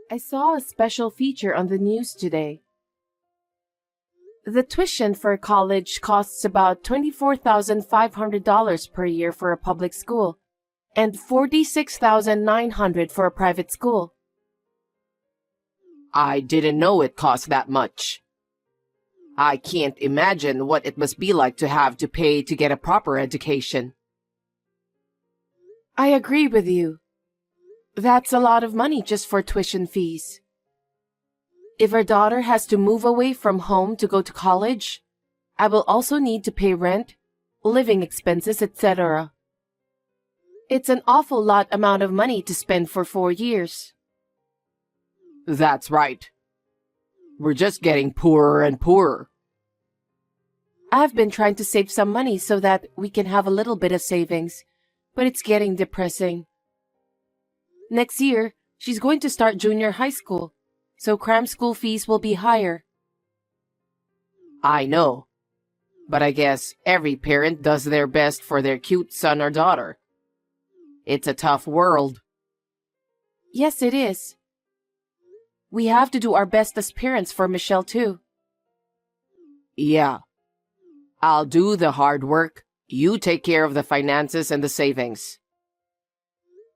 I saw a special feature on the news today. The tuition for college costs about $24,500 per year for a public school and $46,900 for a private school. I didn't know it cost that much. I can't imagine what it must be like to have to pay to get a proper education. I agree with you. That's a lot of money just for tuition fees. If our daughter has to move away from home to go to college, I will also need to pay rent, living expenses, etc. It's an awful lot amount of money to spend for 4 years. That's right. We're just getting poorer and poorer. I've been trying to save some money so that we can have a little bit of savings, but it's getting depressing. Next year, she's going to start junior high school, so cram school fees will be higher. I know, but I guess every parent does their best for their cute son or daughter. It's a tough world. Yes, it is. We have to do our best as parents for Michelle, too. Yeah. I'll do the hard work. You take care of the finances and the savings.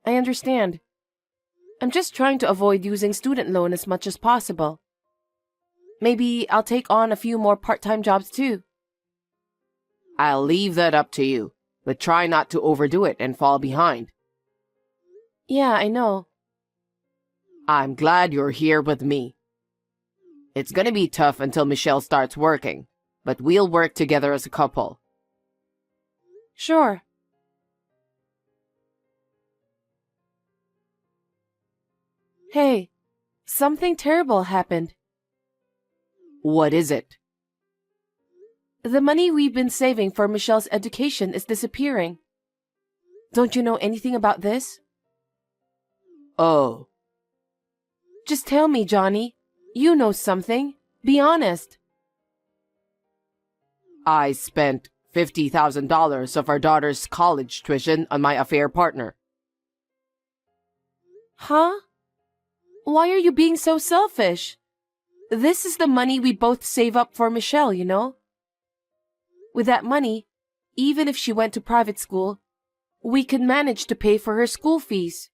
I understand. I'm just trying to avoid using student loan as much as possible. Maybe I'll take on a few more part-time jobs, too. I'll leave that up to you, but try not to overdo it and fall behind. Yeah, I know. I'm glad you're here with me. It's gonna be tough until Michelle starts working, but we'll work together as a couple. Sure. Hey, something terrible happened. What is it? The money we've been saving for Michelle's education is disappearing. Don't you know anything about this? Oh. Just tell me, Johnny. You know something. Be honest. I spent $50,000 of our daughter's college tuition on my affair partner. Huh? Why are you being so selfish? This is the money we both save up for Michelle, you know? With that money, even if she went to private school, we could manage to pay for her school fees.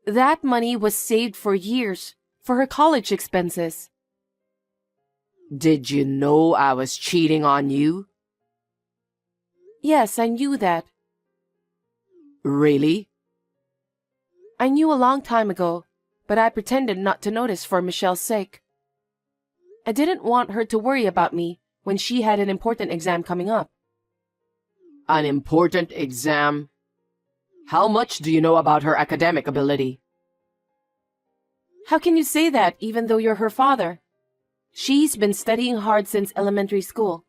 That money was saved for years, for her college expenses. Did you know I was cheating on you? Yes, I knew that. Really? I knew a long time ago, but I pretended not to notice for Michelle's sake. I didn't want her to worry about me when she had an important exam coming up. An important exam? How much do you know about her academic ability? How can you say that even though you're her father? She's been studying hard since elementary school.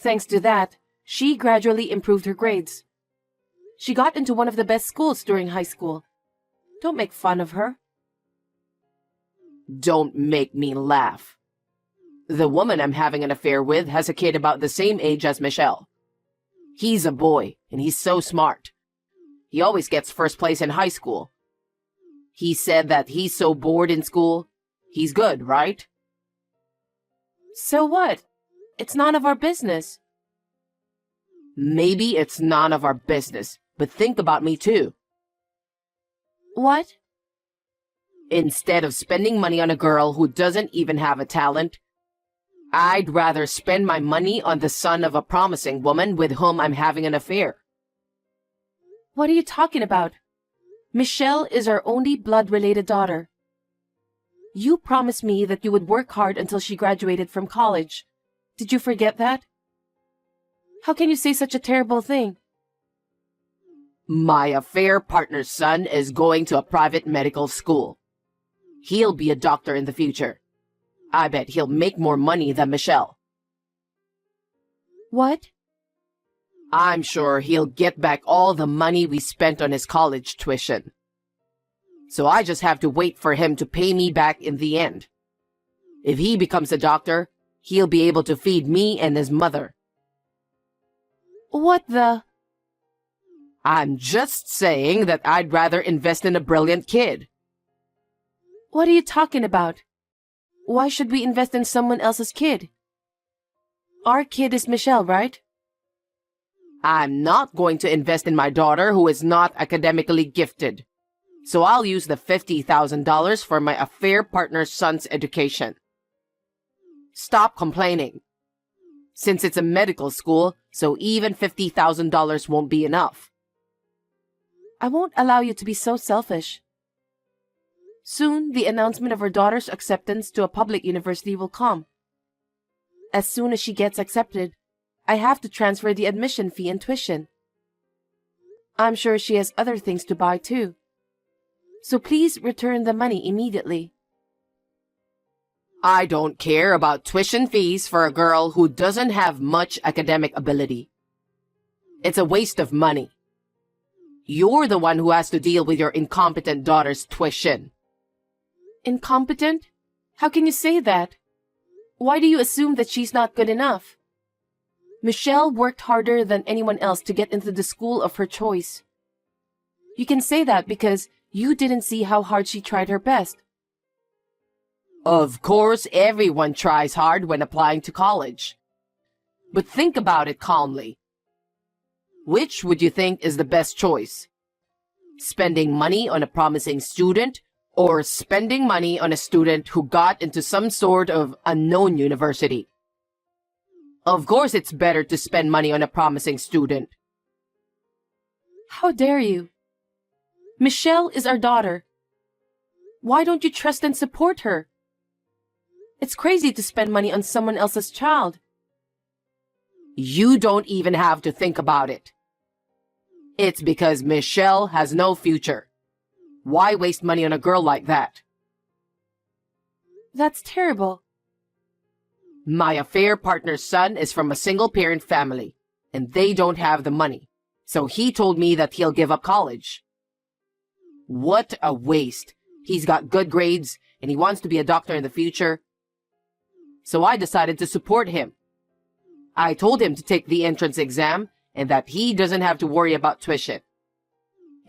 Thanks to that, she gradually improved her grades. She got into one of the best schools during high school. Don't make fun of her. Don't make me laugh. The woman I'm having an affair with has a kid about the same age as Michelle. He's a boy, and he's so smart. He always gets first place in high school. He said that he's so bored in school. He's good, right? So what? It's none of our business. Maybe it's none of our business, but think about me too. What? Instead of spending money on a girl who doesn't even have a talent, I'd rather spend my money on the son of a promising woman with whom I'm having an affair. What are you talking about? Michelle is our only blood-related daughter. You promised me that you would work hard until she graduated from college. Did you forget that? How can you say such a terrible thing? My affair partner's son is going to a private medical school. He'll be a doctor in the future. I bet he'll make more money than Michelle. What? I'm sure he'll get back all the money we spent on his college tuition. So I just have to wait for him to pay me back in the end. If he becomes a doctor, he'll be able to feed me and his mother. What the? I'm just saying that I'd rather invest in a brilliant kid. What are you talking about? Why should we invest in someone else's kid? Our kid is Michelle, right? I'm not going to invest in my daughter who is not academically gifted. So I'll use the $50,000 for my affair partner's son's education. Stop complaining. Since it's a medical school, so even $50,000 won't be enough. I won't allow you to be so selfish. Soon, the announcement of our daughter's acceptance to a public university will come. As soon as she gets accepted, I have to transfer the admission fee and tuition. I'm sure she has other things to buy too. So please return the money immediately. I don't care about tuition fees for a girl who doesn't have much academic ability. It's a waste of money. You're the one who has to deal with your incompetent daughter's tuition. Incompetent? How can you say that? Why do you assume that she's not good enough? Michelle worked harder than anyone else to get into the school of her choice. You can say that because you didn't see how hard she tried her best. Of course, everyone tries hard when applying to college. But think about it calmly. Which would you think is the best choice? Spending money on a promising student or spending money on a student who got into some sort of unknown university? Of course, it's better to spend money on a promising student. How dare you? Michelle is our daughter. Why don't you trust and support her? It's crazy to spend money on someone else's child. You don't even have to think about it. It's because Michelle has no future. Why waste money on a girl like that? That's terrible. My affair partner's son is from a single-parent family, and they don't have the money. So he told me that he'll give up college. What a waste. He's got good grades, and he wants to be a doctor in the future. So I decided to support him. I told him to take the entrance exam and that he doesn't have to worry about tuition.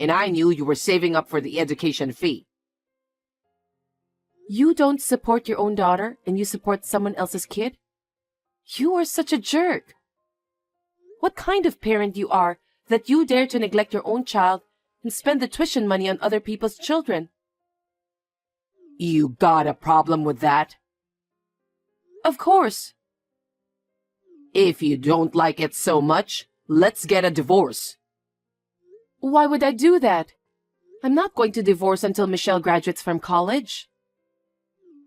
And I knew you were saving up for the education fee. You don't support your own daughter and you support someone else's kid? You are such a jerk. What kind of parent you are that you dare to neglect your own child and spend the tuition money on other people's children? You got a problem with that? Of course. If you don't like it so much, let's get a divorce. Why would I do that? I'm not going to divorce until Michelle graduates from college.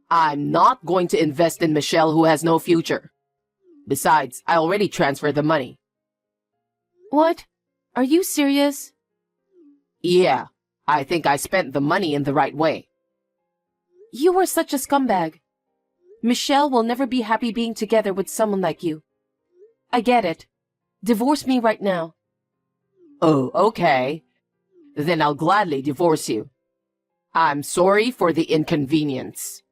I'm not going to invest in Michelle who has no future. Besides, I already transferred the money. What? Are you serious? Yeah, I think I spent the money in the right way. You are such a scumbag. Michelle will never be happy being together with someone like you. I get it. Divorce me right now. Oh, okay. Then I'll gladly divorce you. I'm sorry for the inconvenience.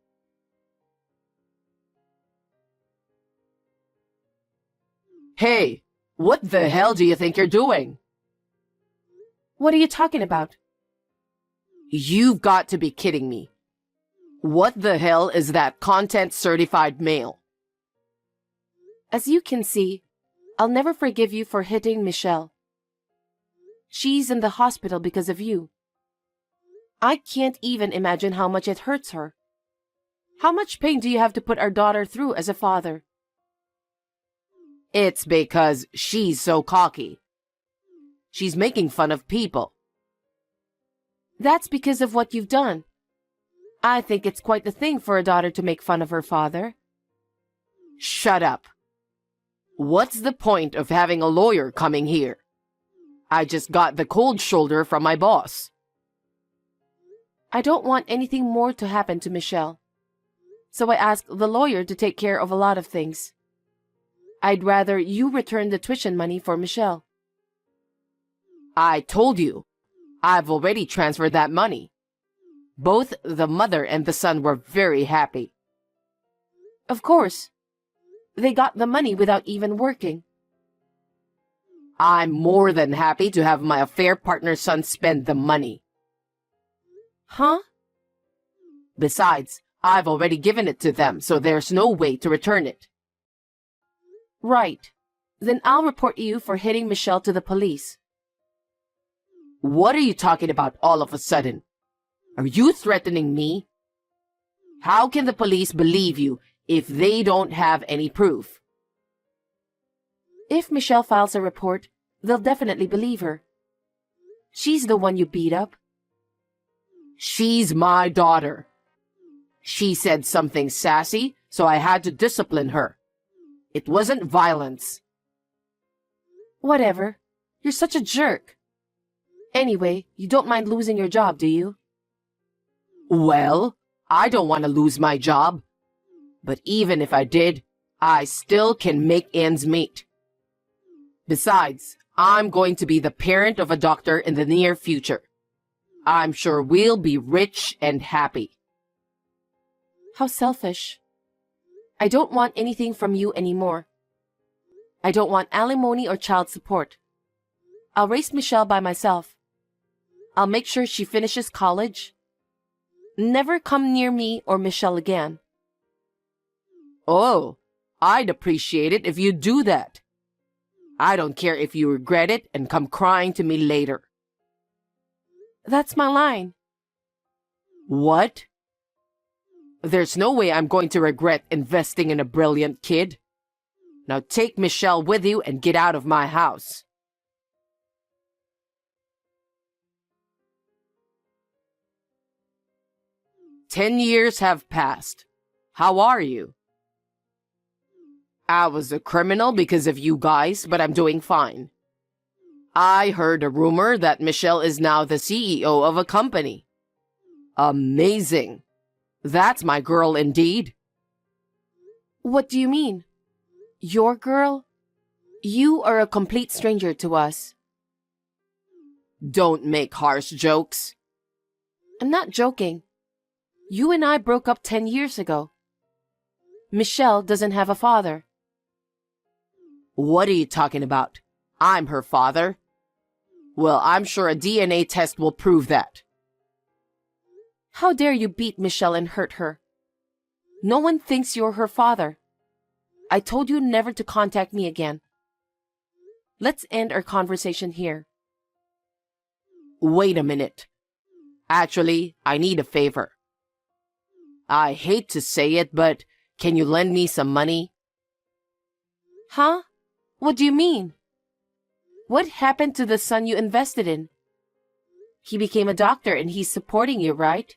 Hey, what the hell do you think you're doing? What are you talking about? You've got to be kidding me. What the hell is that content-certified mail? As you can see, I'll never forgive you for hitting Michelle. She's in the hospital because of you. I can't even imagine how much it hurts her. How much pain do you have to put our daughter through as a father? It's because she's so cocky. She's making fun of people. That's because of what you've done. I think it's quite the thing for a daughter to make fun of her father. Shut up. What's the point of having a lawyer coming here? I just got the cold shoulder from my boss. I don't want anything more to happen to Michelle. So I asked the lawyer to take care of a lot of things. I'd rather you return the tuition money for Michelle. I told you, I've already transferred that money. Both the mother and the son were very happy. Of course. They got the money without even working. I'm more than happy to have my affair partner's son spend the money. Huh? Besides, I've already given it to them, so there's no way to return it. Right. Then I'll report you for hitting Michelle to the police. What are you talking about all of a sudden? Are you threatening me? How can the police believe you if they don't have any proof? If Michelle files a report, they'll definitely believe her. She's the one you beat up. She's my daughter. She said something sassy, so I had to discipline her. It wasn't violence. Whatever. You're such a jerk. Anyway, you don't mind losing your job, do you? Well, I don't want to lose my job. But even if I did, I still can make ends meet. Besides, I'm going to be the parent of a doctor in the near future. I'm sure we'll be rich and happy. How selfish. I don't want anything from you anymore. I don't want alimony or child support. I'll raise Michelle by myself. I'll make sure she finishes college. Never come near me or Michelle again. Oh, I'd appreciate it if you do that. I don't care if you regret it and come crying to me later. That's my line. What? There's no way I'm going to regret investing in a brilliant kid. Now take Michelle with you and get out of my house. "10 years have passed. How are you?" "I was a criminal because of you guys, but I'm doing fine. I heard a rumor that Michelle is now the CEO of a company. Amazing. That's my girl indeed." What do you mean? Your girl? You are a complete stranger to us. Don't make harsh jokes. I'm not joking. You and I broke up 10 years ago. Michelle doesn't have a father. What are you talking about? I'm her father. Well, I'm sure a DNA test will prove that. How dare you beat Michelle and hurt her? No one thinks you're her father. I told you never to contact me again. Let's end our conversation here. Wait a minute. Actually, I need a favor. I hate to say it, but can you lend me some money? Huh? What do you mean? What happened to the son you invested in? He became a doctor and he's supporting you, right?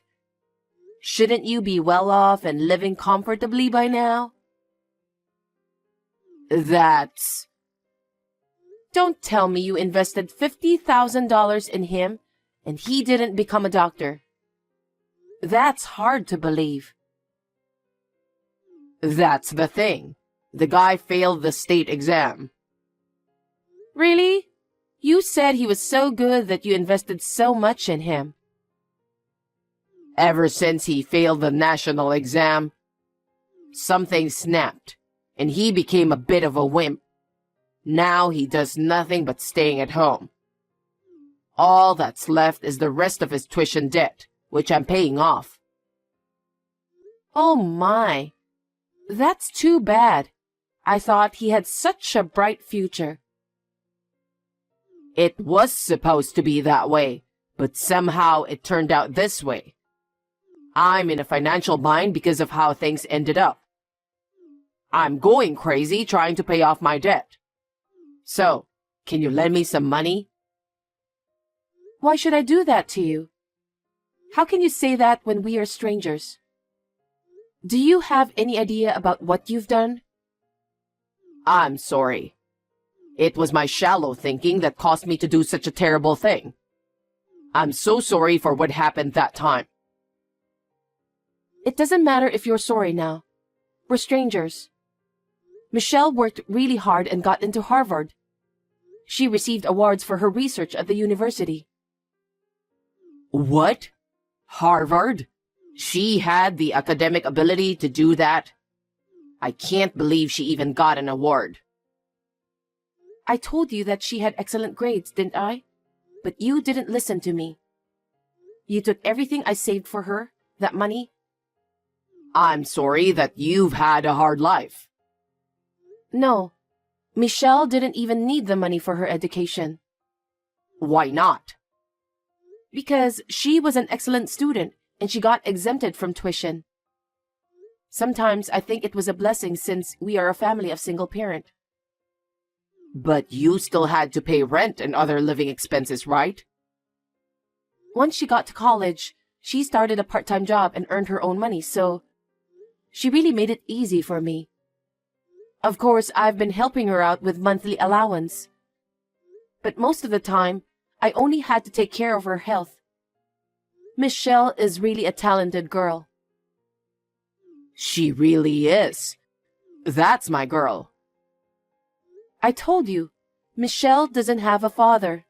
Shouldn't you be well off and living comfortably by now? That's... Don't tell me you invested $50,000 in him and he didn't become a doctor. That's hard to believe. That's the thing. The guy failed the state exam. Really? You said he was so good that you invested so much in him. Ever since he failed the national exam, something snapped, and he became a bit of a wimp. Now he does nothing but staying at home. All that's left is the rest of his tuition debt, which I'm paying off. Oh my. That's too bad. I thought he had such a bright future. It was supposed to be that way, but somehow it turned out this way. I'm in a financial bind because of how things ended up. I'm going crazy trying to pay off my debt. So, can you lend me some money? Why should I do that to you? How can you say that when we are strangers? Do you have any idea about what you've done? I'm sorry. It was my shallow thinking that caused me to do such a terrible thing. I'm so sorry for what happened that time. It doesn't matter if you're sorry now. We're strangers. Michelle worked really hard and got into Harvard. She received awards for her research at the university. What? Harvard? She had the academic ability to do that? I can't believe she even got an award. I told you that she had excellent grades, didn't I? But you didn't listen to me. You took everything I saved for her, that money, I'm sorry that you've had a hard life. No, Michelle didn't even need the money for her education. Why not? Because she was an excellent student and she got exempted from tuition. Sometimes I think it was a blessing since we are a family of single parent. But you still had to pay rent and other living expenses, right? Once she got to college, she started a part-time job and earned her own money, so she really made it easy for me. Of course, I've been helping her out with monthly allowance. But most of the time, I only had to take care of her health. Michelle is really a talented girl. She really is. That's my girl. I told you, Michelle doesn't have a father.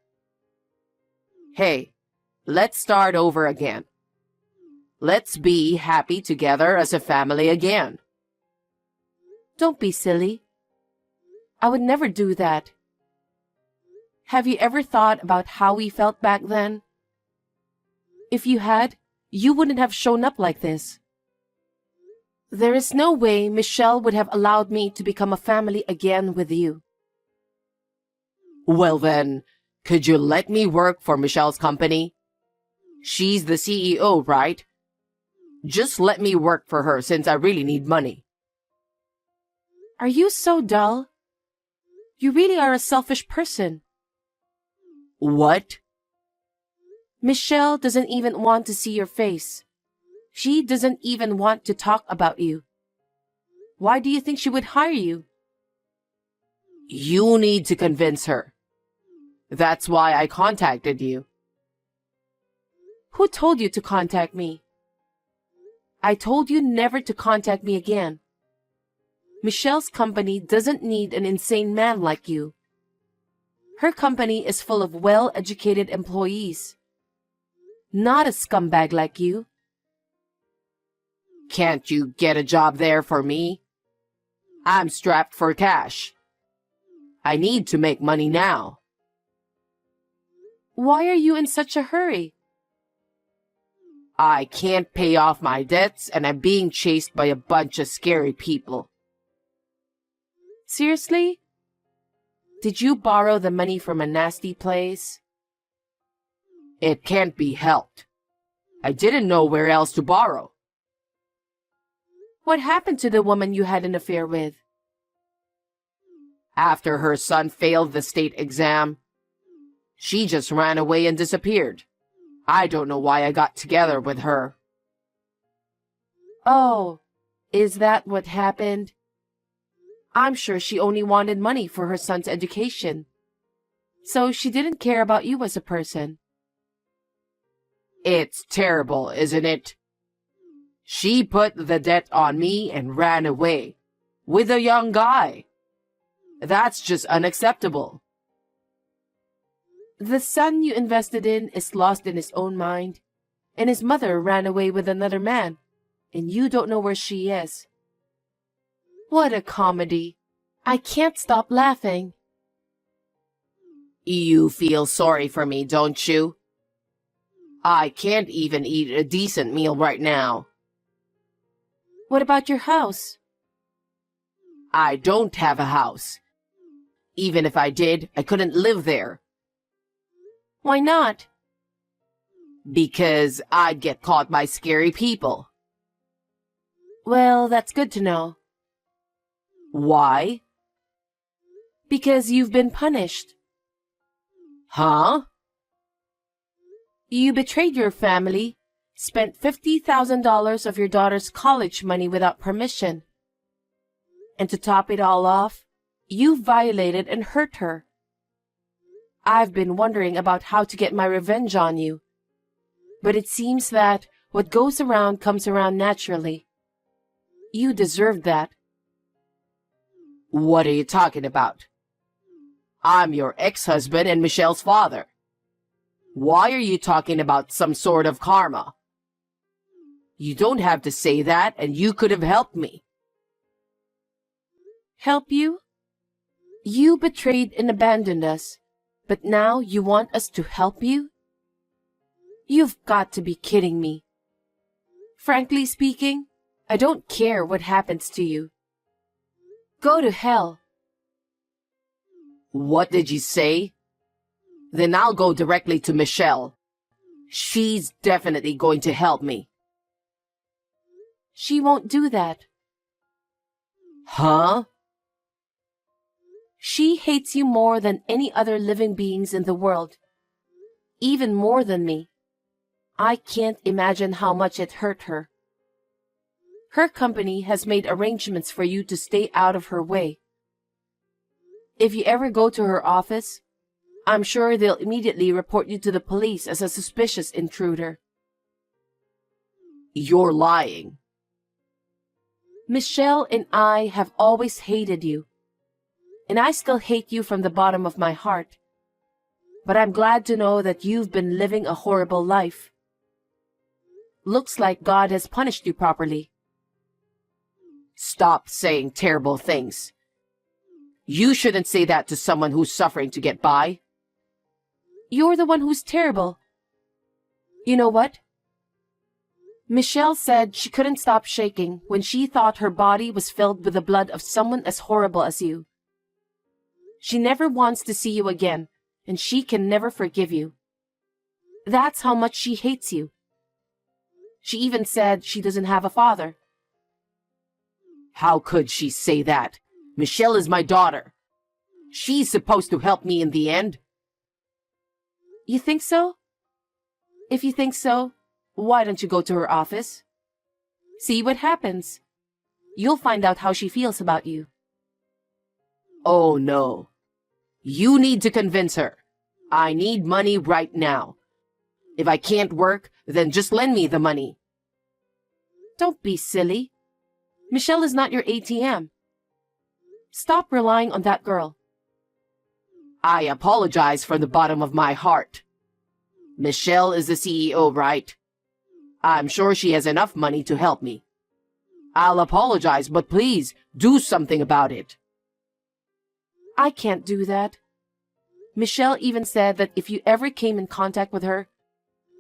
Hey, let's start over again. Let's be happy together as a family again. Don't be silly. I would never do that. Have you ever thought about how we felt back then? If you had, you wouldn't have shown up like this. There is no way Michelle would have allowed me to become a family again with you. Well then, could you let me work for Michelle's company? She's the CEO, right? Just let me work for her since I really need money. Are you so dull? You really are a selfish person. What? Michelle doesn't even want to see your face. She doesn't even want to talk about you. Why do you think she would hire you? You need to convince her. That's why I contacted you. Who told you to contact me? I told you never to contact me again. Michelle's company doesn't need an insane man like you. Her company is full of well-educated employees. Not a scumbag like you. Can't you get a job there for me? I'm strapped for cash. I need to make money now. Why are you in such a hurry? I can't pay off my debts and I'm being chased by a bunch of scary people. Seriously? Did you borrow the money from a nasty place? It can't be helped. I didn't know where else to borrow. What happened to the woman you had an affair with? After her son failed the state exam, she just ran away and disappeared. I don't know why I got together with her. Oh, is that what happened? I'm sure she only wanted money for her son's education. So she didn't care about you as a person. It's terrible, isn't it? She put the debt on me and ran away with a young guy. That's just unacceptable. The son you invested in is lost in his own mind, and his mother ran away with another man, and you don't know where she is. What a comedy. I can't stop laughing. You feel sorry for me, don't you? I can't even eat a decent meal right now. What about your house? I don't have a house. Even if I did, I couldn't live there. Why not? Because I'd get caught by scary people. Well, that's good to know. Why? Because you've been punished. Huh? You betrayed your family, spent $50,000 of your daughter's college money without permission. And to top it all off, you violated and hurt her. I've been wondering about how to get my revenge on you. But it seems that what goes around comes around naturally. You deserved that. What are you talking about? I'm your ex-husband and Michelle's father. Why are you talking about some sort of karma? You don't have to say that, and you could have helped me. Help you? You betrayed and abandoned us, but now you want us to help you? You've got to be kidding me. Frankly speaking, I don't care what happens to you. Go to hell. What did you say? Then I'll go directly to Michelle. She's definitely going to help me. She won't do that. Huh? She hates you more than any other living beings in the world. Even more than me. I can't imagine how much it hurt her. Her company has made arrangements for you to stay out of her way. If you ever go to her office, I'm sure they'll immediately report you to the police as a suspicious intruder. You're lying. Michelle and I have always hated you. And I still hate you from the bottom of my heart. But I'm glad to know that you've been living a horrible life. Looks like God has punished you properly. Stop saying terrible things. You shouldn't say that to someone who's suffering to get by. You're the one who's terrible. You know what? Michelle said she couldn't stop shaking when she thought her body was filled with the blood of someone as horrible as you. She never wants to see you again, and she can never forgive you. That's how much she hates you. She even said she doesn't have a father. How could she say that? Michelle is my daughter. She's supposed to help me in the end. You think so? If you think so, why don't you go to her office? See what happens. You'll find out how she feels about you. Oh no. You need to convince her. I need money right now. If I can't work, then just lend me the money. Don't be silly. Michelle is not your ATM. Stop relying on that girl. I apologize from the bottom of my heart. Michelle is the CEO, right? I'm sure she has enough money to help me. I'll apologize, but please do something about it. I can't do that. Michelle even said that if you ever came in contact with her,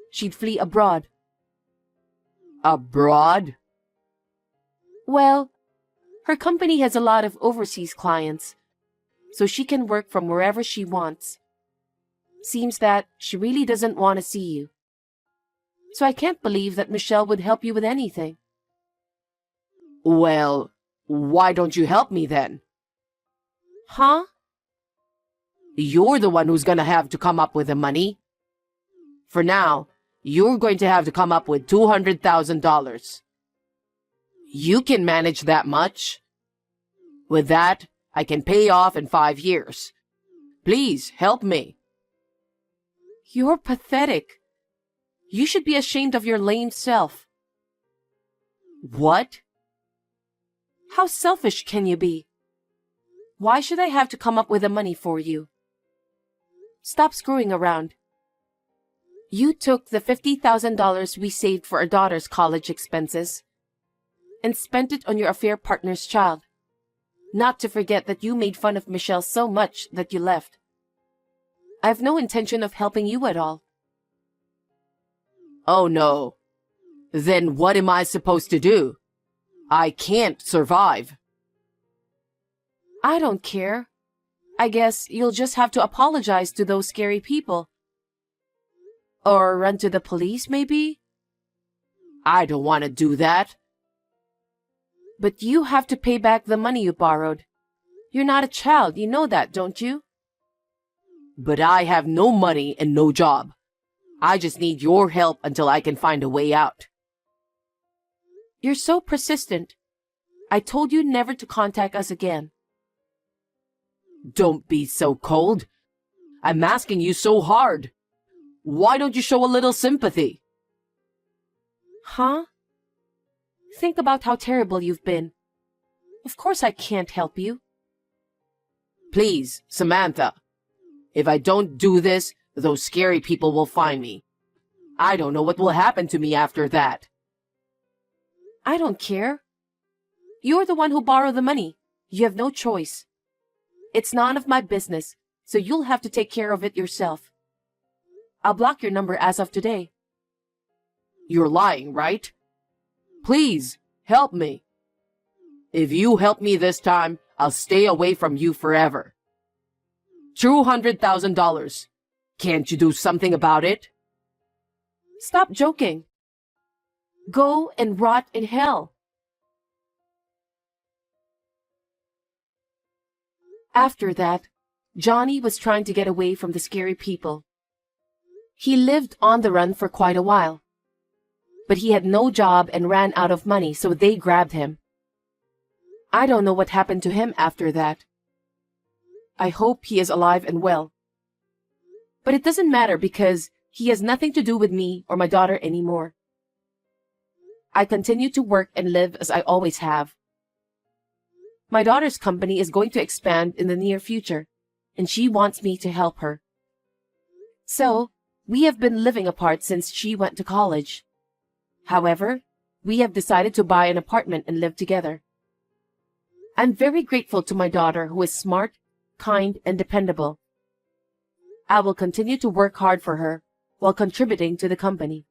she'd flee abroad. Abroad? Well, her company has a lot of overseas clients, so she can work from wherever she wants. Seems that she really doesn't want to see you. So I can't believe that Michelle would help you with anything. Well, why don't you help me then? Huh? You're the one who's gonna have to come up with the money. For now, you're going to have to come up with $200,000. You can manage that much. With that, I can pay off in 5 years. Please help me. You're pathetic. You should be ashamed of your lame self. What? How selfish can you be? Why should I have to come up with the money for you? Stop screwing around. You took the $50,000 we saved for our daughter's college expenses and spent it on your affair partner's child. Not to forget that you made fun of Michelle so much that you left. I have no intention of helping you at all. Oh no. Then what am I supposed to do? I can't survive. I don't care. I guess you'll just have to apologize to those scary people. Or run to the police, maybe? I don't want to do that. But you have to pay back the money you borrowed. You're not a child, you know that, don't you? But I have no money and no job. I just need your help until I can find a way out. You're so persistent. I told you never to contact us again. Don't be so cold. I'm asking you so hard. Why don't you show a little sympathy? Huh? Think about how terrible you've been. Of course I can't help you. Please, Samantha. If I don't do this, those scary people will find me. I don't know what will happen to me after that. I don't care. You're the one who borrowed the money. You have no choice. It's none of my business, so you'll have to take care of it yourself. I'll block your number as of today. You're lying, right? Please, Help me. If you help me this time, I'll stay away from you forever. $200,000. Can't you do something about it? Stop joking. Go and rot in hell. After that, Johnny was trying to get away from the scary people. He lived on the run for quite a while. But he had no job and ran out of money, so they grabbed him. I don't know what happened to him after that. I hope he is alive and well. But it doesn't matter because he has nothing to do with me or my daughter anymore. I continue to work and live as I always have. My daughter's company is going to expand in the near future, and she wants me to help her. So, we have been living apart since she went to college. However, we have decided to buy an apartment and live together. I'm very grateful to my daughter who is smart, kind, and dependable. I will continue to work hard for her while contributing to the company.